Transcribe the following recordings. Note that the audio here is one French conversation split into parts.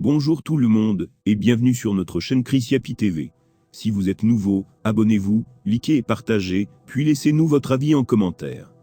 Bonjour tout le monde, et bienvenue sur notre chaîne Chris Yapi TV. Si vous êtes nouveau, abonnez-vous, likez et partagez, puis laissez-nous votre avis en commentaire.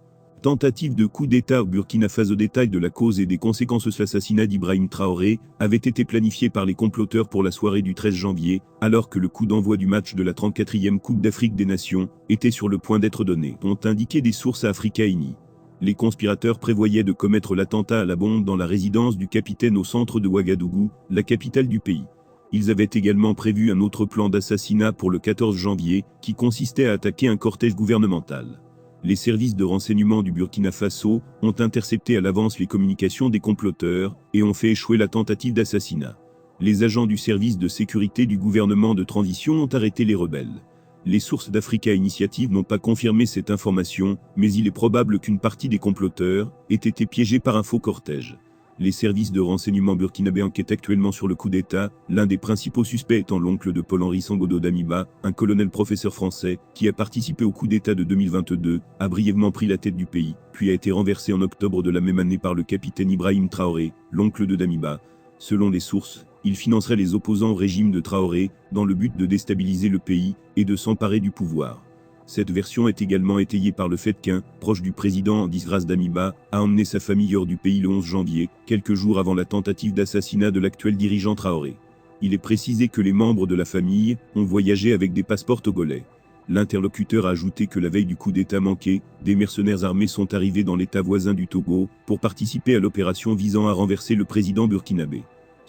Tentative de coup d'État au Burkina Faso. Détail de la cause et des conséquences de l'assassinat d'Ibrahim Traoré avait été planifié par les comploteurs pour la soirée du 13 janvier, alors que le coup d'envoi du match de la 34e Coupe d'Afrique des Nations était sur le point d'être donné, ont indiqué des sources à Africaini. Les conspirateurs prévoyaient de commettre l'attentat à la bombe dans la résidence du capitaine au centre de Ouagadougou, la capitale du pays. Ils avaient également prévu un autre plan d'assassinat pour le 14 janvier, qui consistait à attaquer un cortège gouvernemental. Les services de renseignement du Burkina Faso ont intercepté à l'avance les communications des comploteurs et ont fait échouer la tentative d'assassinat. Les agents du service de sécurité du gouvernement de transition ont arrêté les rebelles. Les sources d'Africa Initiative n'ont pas confirmé cette information, mais il est probable qu'une partie des comploteurs ait été piégée par un faux cortège. Les services de renseignement burkinabés enquêtent actuellement sur le coup d'État, l'un des principaux suspects étant l'oncle de Paul-Henri Sangodo Damiba, un colonel professeur français, qui a participé au coup d'État de 2022, a brièvement pris la tête du pays, puis a été renversé en octobre de la même année par le capitaine Ibrahim Traoré, l'oncle de Damiba. Selon les sources, il financerait les opposants au régime de Traoré, dans le but de déstabiliser le pays et de s'emparer du pouvoir. Cette version est également étayée par le fait qu'un proche du président en disgrâce Damiba a emmené sa famille hors du pays le 11 janvier, quelques jours avant la tentative d'assassinat de l'actuel dirigeant Traoré. Il est précisé que les membres de la famille ont voyagé avec des passeports togolais. L'interlocuteur a ajouté que la veille du coup d'État manqué, des mercenaires armés sont arrivés dans l'État voisin du Togo pour participer à l'opération visant à renverser le président burkinabé.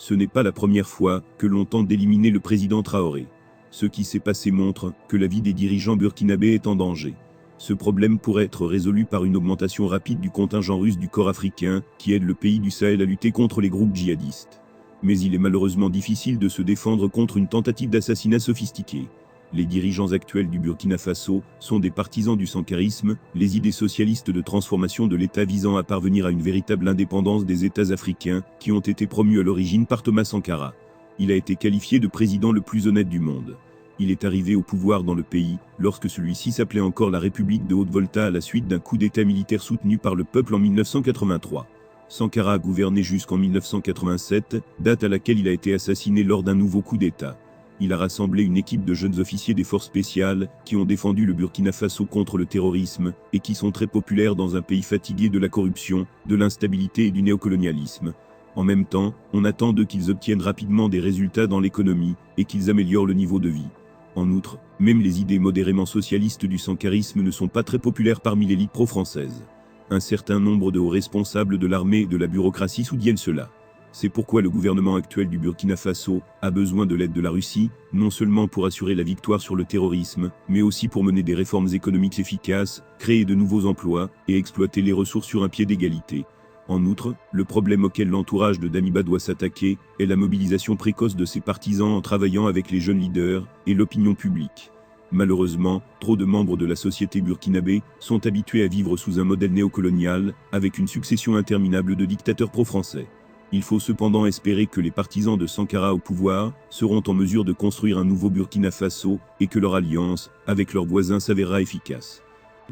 Ce n'est pas la première fois que l'on tente d'éliminer le président Traoré. Ce qui s'est passé montre que la vie des dirigeants burkinabés est en danger. Ce problème pourrait être résolu par une augmentation rapide du contingent russe du corps africain qui aide le pays du Sahel à lutter contre les groupes djihadistes. Mais il est malheureusement difficile de se défendre contre une tentative d'assassinat sophistiquée. Les dirigeants actuels du Burkina Faso sont des partisans du sankarisme, les idées socialistes de transformation de l'État visant à parvenir à une véritable indépendance des États africains qui ont été promus à l'origine par Thomas Sankara. Il a été qualifié de président le plus honnête du monde. Il est arrivé au pouvoir dans le pays, lorsque celui-ci s'appelait encore la République de Haute-Volta à la suite d'un coup d'État militaire soutenu par le peuple en 1983. Sankara a gouverné jusqu'en 1987, date à laquelle il a été assassiné lors d'un nouveau coup d'État. Il a rassemblé une équipe de jeunes officiers des forces spéciales qui ont défendu le Burkina Faso contre le terrorisme et qui sont très populaires dans un pays fatigué de la corruption, de l'instabilité et du néocolonialisme. En même temps, on attend d'eux qu'ils obtiennent rapidement des résultats dans l'économie et qu'ils améliorent le niveau de vie. En outre, même les idées modérément socialistes du sankarisme ne sont pas très populaires parmi l'élite pro-française. Un certain nombre de hauts responsables de l'armée et de la bureaucratie soutiennent cela. C'est pourquoi le gouvernement actuel du Burkina Faso a besoin de l'aide de la Russie, non seulement pour assurer la victoire sur le terrorisme, mais aussi pour mener des réformes économiques efficaces, créer de nouveaux emplois et exploiter les ressources sur un pied d'égalité. En outre, le problème auquel l'entourage de Damiba doit s'attaquer est la mobilisation précoce de ses partisans en travaillant avec les jeunes leaders et l'opinion publique. Malheureusement, trop de membres de la société burkinabé sont habitués à vivre sous un modèle néocolonial, avec une succession interminable de dictateurs pro-français. Il faut cependant espérer que les partisans de Sankara au pouvoir seront en mesure de construire un nouveau Burkina Faso et que leur alliance avec leurs voisins s'avérera efficace.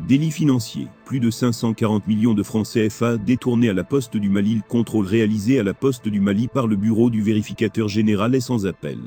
Délit financier. Plus de 540 millions de francs CFA détournés à la Poste du Mali. Le contrôle réalisé à la Poste du Mali par le bureau du vérificateur général est sans appel.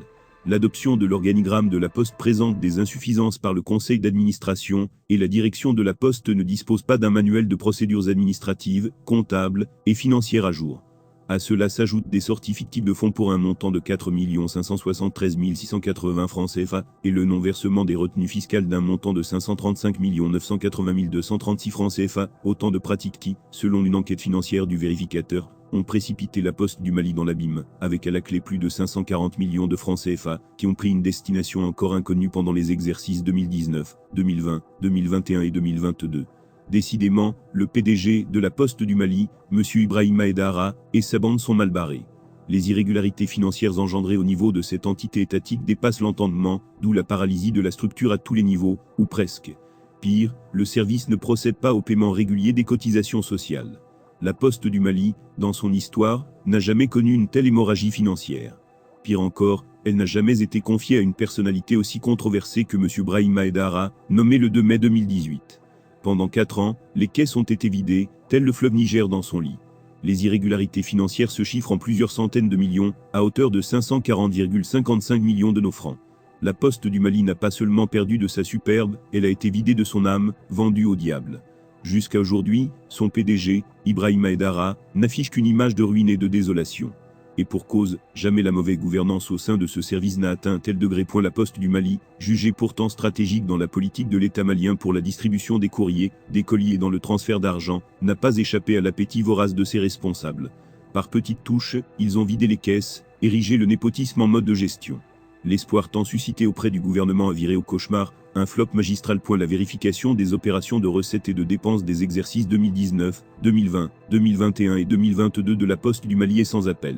L'adoption de l'organigramme de la Poste présente des insuffisances par le conseil d'administration et la direction de la Poste ne dispose pas d'un manuel de procédures administratives, comptables et financières à jour. À cela s'ajoutent des sorties fictives de fonds pour un montant de 4 573 680 francs CFA et le non-versement des retenues fiscales d'un montant de 535 980 236 francs CFA, autant de pratiques qui, selon une enquête financière du vérificateur, ont précipité la Poste du Mali dans l'abîme, avec à la clé plus de 540 millions de francs CFA, qui ont pris une destination encore inconnue pendant les exercices 2019, 2020, 2021 et 2022. Décidément, le PDG de la Poste du Mali, M. Ibrahim Aïdara, et sa bande sont mal barrés. Les irrégularités financières engendrées au niveau de cette entité étatique dépassent l'entendement, d'où la paralysie de la structure à tous les niveaux, ou presque. Pire, le service ne procède pas au paiement régulier des cotisations sociales. La Poste du Mali, dans son histoire, n'a jamais connu une telle hémorragie financière. Pire encore, elle n'a jamais été confiée à une personnalité aussi controversée que M. Ibrahim Aïdara, nommé le 2 mai 2018. Pendant 4 ans, les caisses ont été vidées, tel le fleuve Niger dans son lit. Les irrégularités financières se chiffrent en plusieurs centaines de millions, à hauteur de 540,55 millions de nos francs. La Poste du Mali n'a pas seulement perdu de sa superbe, elle a été vidée de son âme, vendue au diable. Jusqu'à aujourd'hui, son PDG, Ibrahima Aidara, n'affiche qu'une image de ruine et de désolation. Et pour cause, jamais la mauvaise gouvernance au sein de ce service n'a atteint un tel degré. La Poste du Mali, jugée pourtant stratégique dans la politique de l'État malien pour la distribution des courriers, des colis et dans le transfert d'argent, n'a pas échappé à l'appétit vorace de ses responsables. Par petites touches, ils ont vidé les caisses, érigé le népotisme en mode de gestion. L'espoir tant suscité auprès du gouvernement a viré au cauchemar, un flop magistral. La vérification des opérations de recettes et de dépenses des exercices 2019, 2020, 2021 et 2022 de la Poste du Mali est sans appel.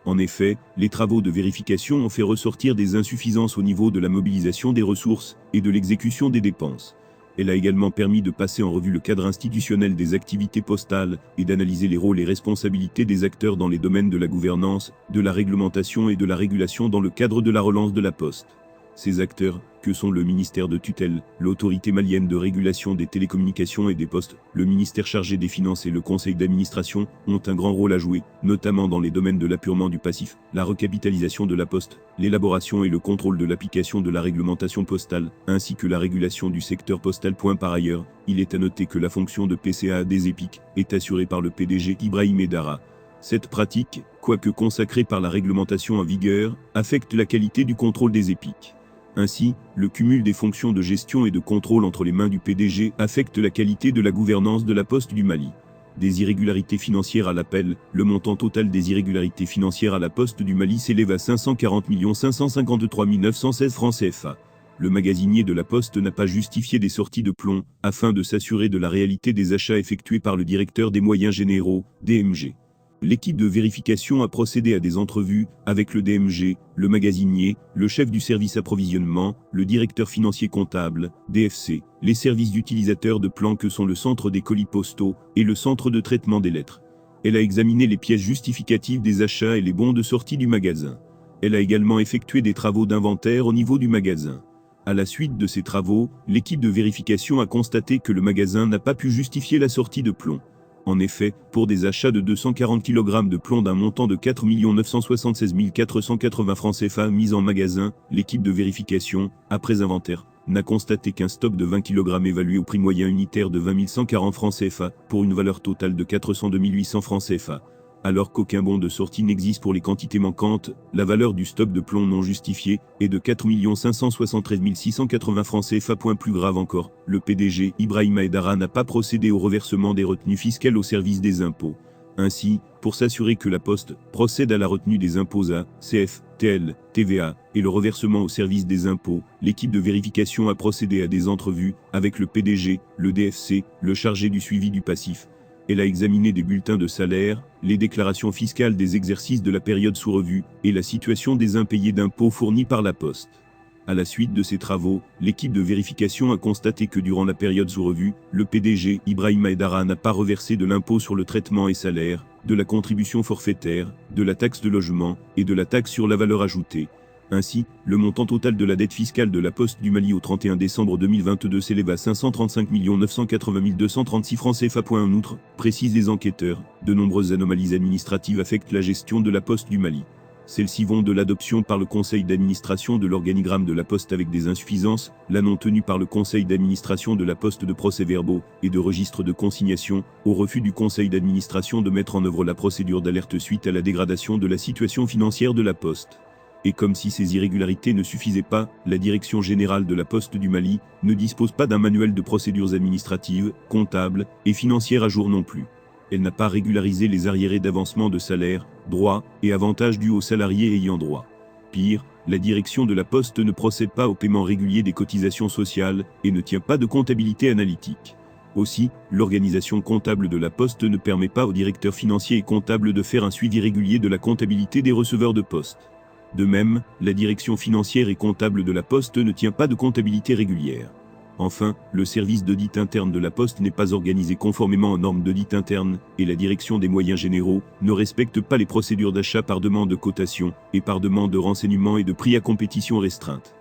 En effet, les travaux de vérification ont fait ressortir des insuffisances au niveau de la mobilisation des ressources et de l'exécution des dépenses. Elle a également permis de passer en revue le cadre institutionnel des activités postales et d'analyser les rôles et responsabilités des acteurs dans les domaines de la gouvernance, de la réglementation et de la régulation dans le cadre de la relance de la Poste. Ces acteurs, que sont le ministère de tutelle, l'autorité malienne de régulation des télécommunications et des postes, le ministère chargé des finances et le conseil d'administration, ont un grand rôle à jouer, notamment dans les domaines de l'apurement du passif, la recapitalisation de la Poste, l'élaboration et le contrôle de l'application de la réglementation postale, ainsi que la régulation du secteur postal. Par ailleurs, il est à noter que la fonction de PCA des EPIC est assurée par le PDG Ibrahima Aidara. Cette pratique, quoique consacrée par la réglementation en vigueur, affecte la qualité du contrôle des EPIC. Ainsi, le cumul des fonctions de gestion et de contrôle entre les mains du PDG affecte la qualité de la gouvernance de la Poste du Mali. Des irrégularités financières à l'appel, le montant total des irrégularités financières à la Poste du Mali s'élève à 540 553 916 francs CFA. Le magasinier de la Poste n'a pas justifié des sorties de plomb, afin de s'assurer de la réalité des achats effectués par le directeur des moyens généraux, DMG. L'équipe de vérification a procédé à des entrevues avec le DMG, le magasinier, le chef du service approvisionnement, le directeur financier comptable, DFC, les services d'utilisateurs de plans que sont le centre des colis postaux et le centre de traitement des lettres. Elle a examiné les pièces justificatives des achats et les bons de sortie du magasin. Elle a également effectué des travaux d'inventaire au niveau du magasin. À la suite de ces travaux, l'équipe de vérification a constaté que le magasin n'a pas pu justifier la sortie de plomb. En effet, pour des achats de 240 kg de plomb d'un montant de 4 976 480 francs CFA mis en magasin, l'équipe de vérification, après inventaire, n'a constaté qu'un stock de 20 kg évalué au prix moyen unitaire de 20 140 francs CFA, pour une valeur totale de 402 800 francs CFA. Alors qu'aucun bon de sortie n'existe pour les quantités manquantes, la valeur du stock de plomb non justifié est de 4 573 680 francs CFA. Plus grave encore, le PDG Ibrahima Aidara n'a pas procédé au reversement des retenues fiscales au service des impôts. Ainsi, pour s'assurer que la Poste procède à la retenue des impôts à CF, TL, TVA et le reversement au service des impôts, l'équipe de vérification a procédé à des entrevues avec le PDG, le DFC, le chargé du suivi du passif. Elle a examiné des bulletins de salaire, les déclarations fiscales des exercices de la période sous revue et la situation des impayés d'impôts fournis par la Poste. À la suite de ces travaux, l'équipe de vérification a constaté que durant la période sous revue, le PDG Ibrahima Aidara n'a pas reversé de l'impôt sur le traitement et salaire, de la contribution forfaitaire, de la taxe de logement et de la taxe sur la valeur ajoutée. Ainsi, le montant total de la dette fiscale de la Poste du Mali au 31 décembre 2022 s'élève à 535 980 236 francs CFA. En outre, précisent les enquêteurs, de nombreuses anomalies administratives affectent la gestion de la Poste du Mali. Celles-ci vont de l'adoption par le conseil d'administration de l'organigramme de la Poste avec des insuffisances, la non-tenue par le conseil d'administration de la Poste de procès-verbaux et de registres de consignation, au refus du conseil d'administration de mettre en œuvre la procédure d'alerte suite à la dégradation de la situation financière de la Poste. Et comme si ces irrégularités ne suffisaient pas, la Direction générale de la Poste du Mali ne dispose pas d'un manuel de procédures administratives, comptables et financières à jour non plus. Elle n'a pas régularisé les arriérés d'avancement de salaire, droits et avantages dus aux salariés ayant droit. Pire, la Direction de la Poste ne procède pas au paiement régulier des cotisations sociales et ne tient pas de comptabilité analytique. Aussi, l'organisation comptable de la Poste ne permet pas aux directeurs financiers et comptables de faire un suivi régulier de la comptabilité des receveurs de poste. De même, la direction financière et comptable de la Poste ne tient pas de comptabilité régulière. Enfin, le service d'audit interne de la Poste n'est pas organisé conformément aux normes d'audit interne, et la direction des moyens généraux ne respecte pas les procédures d'achat par demande de cotation, et par demande de renseignements et de prix à compétition restreinte.